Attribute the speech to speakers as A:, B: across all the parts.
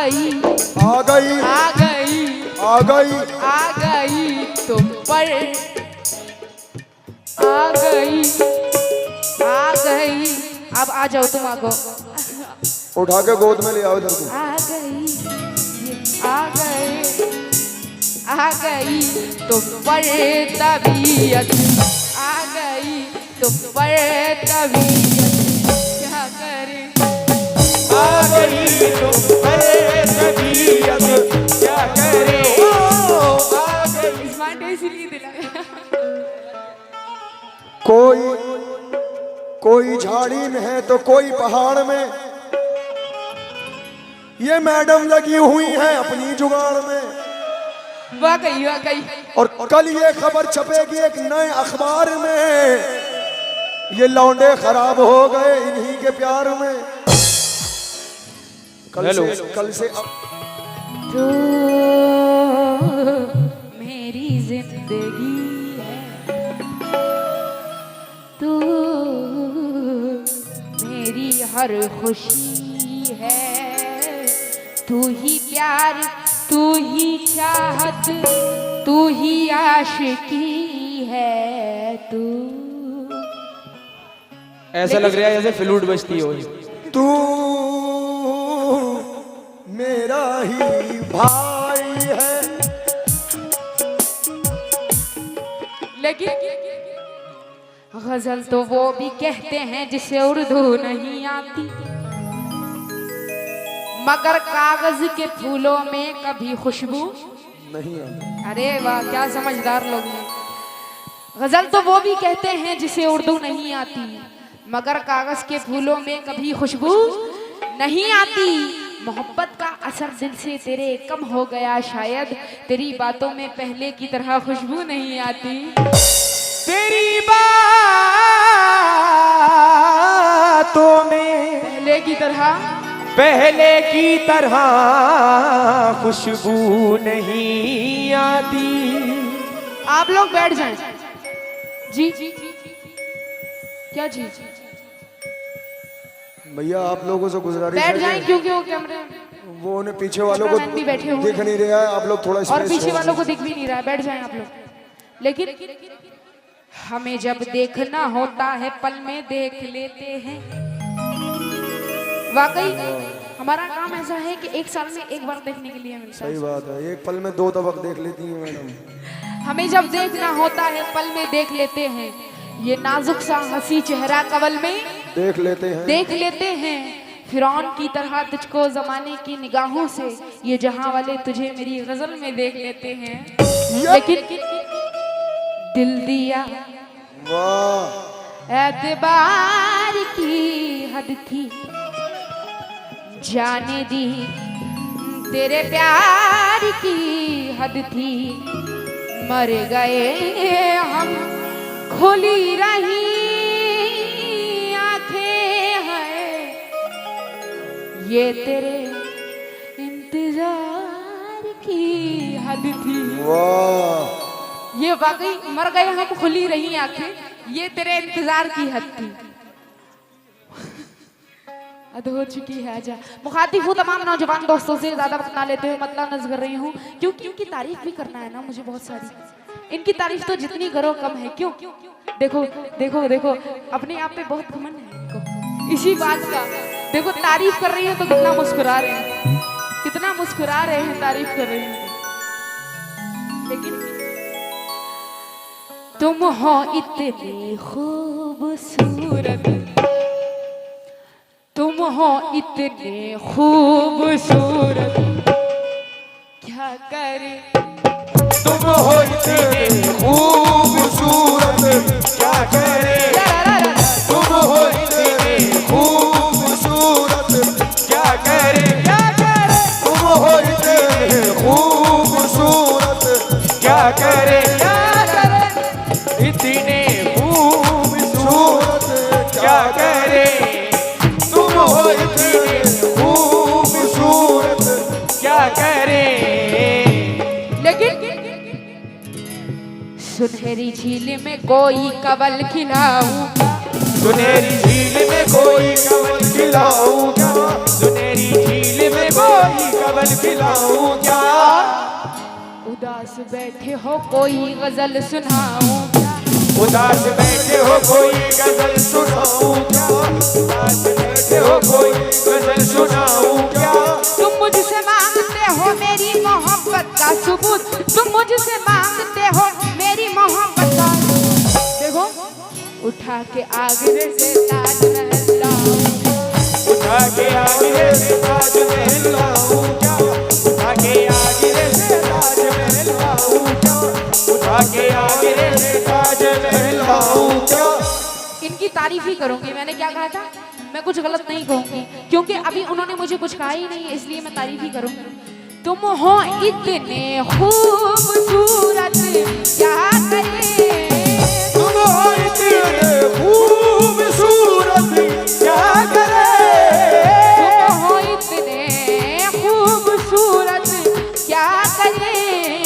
A: गई
B: आ गई
A: आ गई
B: आ गई
A: आ गई तुम पर आ गई आ गई। अब आ जाओ तुम आगो।
B: उठा के गोद में ले आओ इधर को।
A: आ गई आ गए आ गई तुम पर तबीयत आ गई तुम पर तबीयत क्या करे
C: आ गई तुम पर तबीयत क्या करे आ गई।
A: स्मार्ट इसीलिए दिलाया।
B: कोई झाड़ी में है तो कोई पहाड़ में, ये मैडम लगी हुई है अपनी जुगाड़ में।
A: वाकई वाकई।
B: और कल ये खबर छपेगी एक नए अखबार में, ये लौंडे खराब हो गए इन्हीं के प्यार में। कल से
A: तो मेरी जिंदगी है तू मेरी हर खुशी है, तू ही प्यार तू ही चाहत तू ही आशिकी है तू।
C: ऐसा लग रहा है जैसे फ्लूट बजती हो।
B: तू मेरा ही भाई है।
A: लेकिन गजल तो वो भी कहते हैं जिसे उर्दू नहीं आती, मगर कागज के फूलों में कभी खुशबू
B: नहीं आती।
A: अरे वाह क्या समझदार लोग हैं। गजल तो वो भी कहते हैं जिसे उर्दू नहीं आती, मगर कागज के फूलों में कभी खुशबू नहीं आती। मोहब्बत का असर दिल से तेरे कम हो गया, शायद तेरी बातों में पहले की तरह खुशबू नहीं आती।
C: तेरी बातों में पहले की तरह खुशबू नहीं आती।
A: आप लोग बैठ जाएं। जी क्या जी
B: भैया आप लोगों से गुजारिश
A: बैठ
B: है
A: जाएं
B: कि
A: क्योंकि वो कैमरे
B: वो उन्हें पीछे वालों को
A: भी बैठे हुए
B: दिख नहीं रहा है, आप लोग थोड़ा
A: और
B: स्पेस
A: पीछे
B: छोड़
A: वालों को
B: दें।
A: दिख भी नहीं रहा है। बैठ जाएं आप लोग। लेकिन हमें जब देखना होता है पल में देख लेते हैं। वाकई हमारा काम ऐसा है कि एक साल में एक बार देखने के लिए मिलता है।
B: सही बात है, एक पल में 2 तबक देख लेती हैं मैडम।
A: हमें जब देखना होता है पल में देख लेते हैं, ये नाजुक सा हंसी चेहरा कवल में देख लेते हैं। फिरौन की तरह तुझको जमाने की निगाहों से, ये जहां वाले तुझे मेरी गजल में देख लेते हैं। लेकिन दिल दिया
B: वाह
A: एतबार की हद थी, जाने दी तेरे प्यार की हद थी। मर गए हम खुली रही आंखें हैं, ये तेरे इंतजार की हद थी।
B: वाह
A: ये वाकई मर गए हम खुली रही आंखें, ये तेरे इंतजार की हद थी। अद हो चुकी है आजा। मुखातिब हूँ तमाम नौजवान दोस्तों से, ज्यादा वक्त ना लेते हुए मतलब नज़र कर रही हूँ, क्योंकि इनकी तारीफ भी करना है ना मुझे बहुत सारी। इनकी तारीफ तो जितनी करो कम है। क्यों? देखो देखो देखो अपने आप पे बहुत घमंड है इनको, इसी बात का। देखो तारीफ कर रही है तो कितना मुस्कुरा रहे हैं, कितना मुस्कुरा रहे हैं तारीफ कर रही है। लेकिन तुम हो इतनी खूबसूरत, तुम हो इतने खूबसूरत, क्या करे
C: तुम हो इतने खूबसूरत क्या करे। तुम हो इतने खूबसूरत क्या करे। तुम हो इतने खूबसूरत क्या करे। इतने खूबसूरत क्या करे। तुम हो इतने खूबसूरत क्या करे।
A: लेकिन सुनहरी झील में कोई कवल खिलाऊंगा,
C: सुनहरी झील में कोई कमल खिलाऊं क्या, सुनहरी झील में कोई कमल खिलाऊं क्या।
A: उदास बैठे हो कोई गजल सुनाऊं क्या,
C: उदास बैठे हो कोई गजल सुनाऊं क्या, उदास बैठे हो कोई गजल सुनाऊं क्या।
A: तुम मुझसे मांगते हो मेरी मोहब्बत का सबूत, तुम मुझसे मांगते हो मेरी मोहब्बत का। देखो उठा के आगरे से ताजमहल लाऊं,
C: उठा के आगरे से ताजमहल लाऊं क्या, उठा के आगरे से ताजमहल लाऊं क्या, उठा के आगरे से ताजमहल लाऊं क्या।
A: इनकी तारीफ ही करूंगी। मैंने क्या कहा था, मैं कुछ गलत नहीं कहूंगी क्योंकि अभी उन्होंने मुझे कुछ कहा ही नहीं है, इसलिए मैं तारीफ ही करूंगी। तुम हो इतने खूबसूरत क्या करें,
C: तुम हो इतने खूबसूरत क्या करें,
A: तुम हो इतने खूबसूरत क्या करें।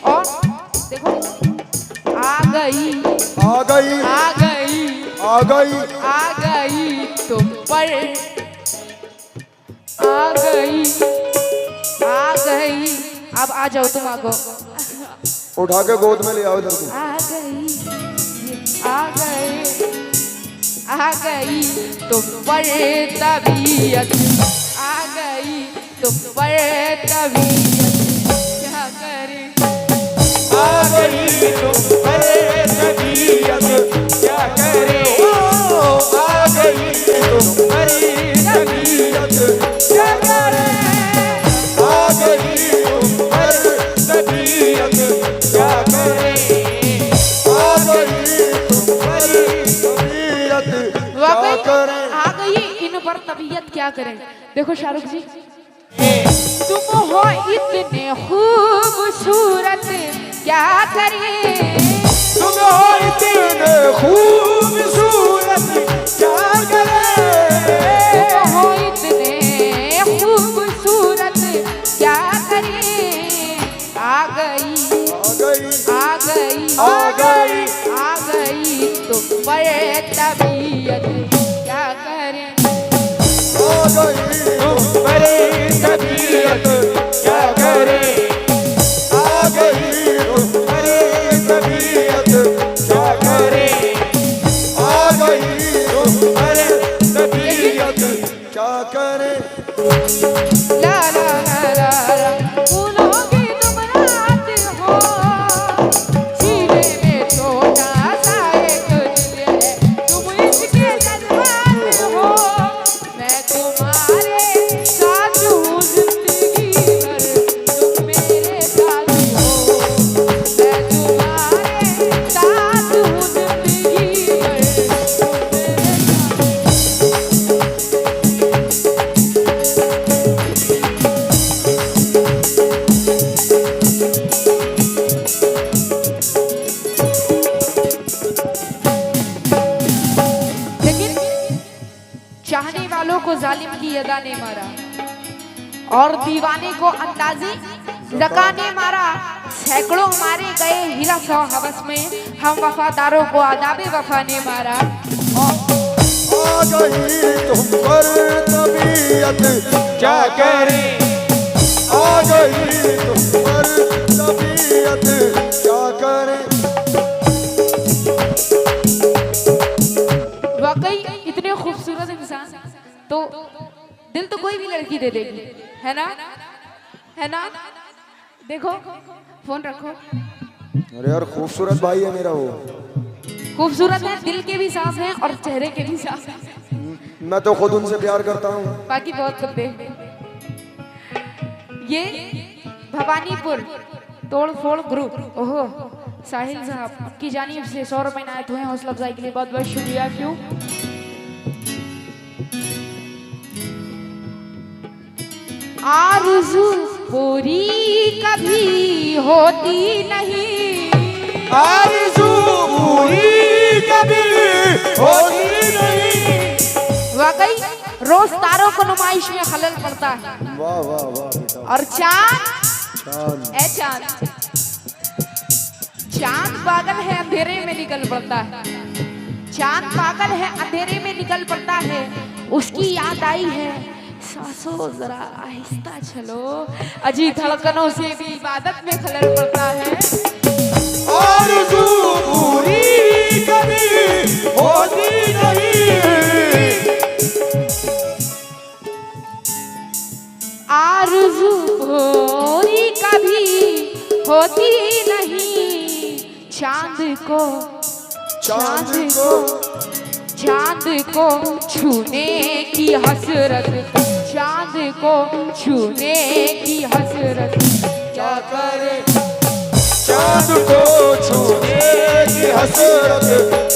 A: और देखो आ गई
B: आ गई
A: आ गई
B: आ गई
A: आ गई तुम पर, आ गई आ गई। अब आ जाओ तुम आगो,
B: उठा के गोद में ले आओ इधर को।
A: आ गई आ गई तुम पर तबीयत, आ गई तुम पर तबीयत क्या करें,
C: आ गई तुम पर तबीयत क्या करे, आ गई तुम पर तबीयत क्या करे, आ गई तुम पर तबीयत क्या करे, आ गई तुम पर
B: तबीयत क्या
A: वाकई
B: करें।
A: आ गई इन पर तबीयत क्या करें। देखो शाहरुख जी, तुम हो इतने खूबसूरत क्या करें,
C: तुम हो इतने खूबसूरत क्या करे,
A: तुम हो इतने खूबसूरत क्या करें। आ गई
B: आ गई
A: आ गई
C: आ गई
A: आ गई तुम पर तबीयत क्या करें,
B: आ गई
C: तुम पर तबीयत क्या करे, आ गई तुम पर तबीयत क्या करे, आ गई तुम पर तबीयत
B: क्या करें।
A: ला ला ला ला ला। फूलों की तुम रात हो, सीने में छोटा सा एक दिल है, तुम इसके जज्बात हो, मैं तुम्हारे साथ हूँ जिंदगी भर, तुम मेरे साथ हो, मैं तुम्हारे साथ हूँ जिंदगी भर, तुम मेरे साथ। लेकिन चाहने वालों को जालिम की अदा ने मारा और दीवाने को अंदाजी जका ने मारा। सैकड़ों मारे गए हीरा सौ हवस में, हम वफादारों को आदाबे वफा ने मारा।
B: आ गई तुम पर तबीयत
C: क्या करे,
B: आ गई तुम पर तबीयत क्या करें।
A: वाकई इतने खूबसूरत इंसान तो दिल तो कोई भी लड़की दे देगी, है ना, है ना। देखो फोन रखो,
B: अरे यार खूबसूरत भाई है मेरा वो।
A: खूबसूरत है, दिल के भी सांस हैं और चेहरे के भी सांस हैं,
B: मैं तो खुद उनसे प्यार करता हूँ।
A: बाकी बहुत कुछ दे। ये भवानीपुर तोड़ फोड़ ग्रुप, ओहो साहिल साहब आपकी जानिब से 100 रुपए नायत हुए हैं हौसला अफजाई के लिए, बहुत बहुत शुक्रिया। क्यों आरज़ू पूरी कभी होती नहीं,
C: आरज़ू पूरी कभी होती नहीं।
A: वाकई रोज तारों को नुमाइश में खलल पड़ता है,
B: वाह वाह वाह बेटा।
A: और चांद
B: चांद
A: ए चांद, चांद बादल है अंधेरे में निकल पड़ता है। चांद पागल है, अंधेरे में निकल पड़ता है, उसकी याद आई है, सांसों जरा आहिस्ता चलो, अजी धड़कनों से भी इबादत में खलल पड़ता है।
C: आरज़ू पूरी कभी होती नहीं,
A: आरज़ू पूरी कभी होती नहीं, चांद को छूने की हसरत, चांद को छूने की हसरत क्या करे,
C: चांद को छूने की हसरत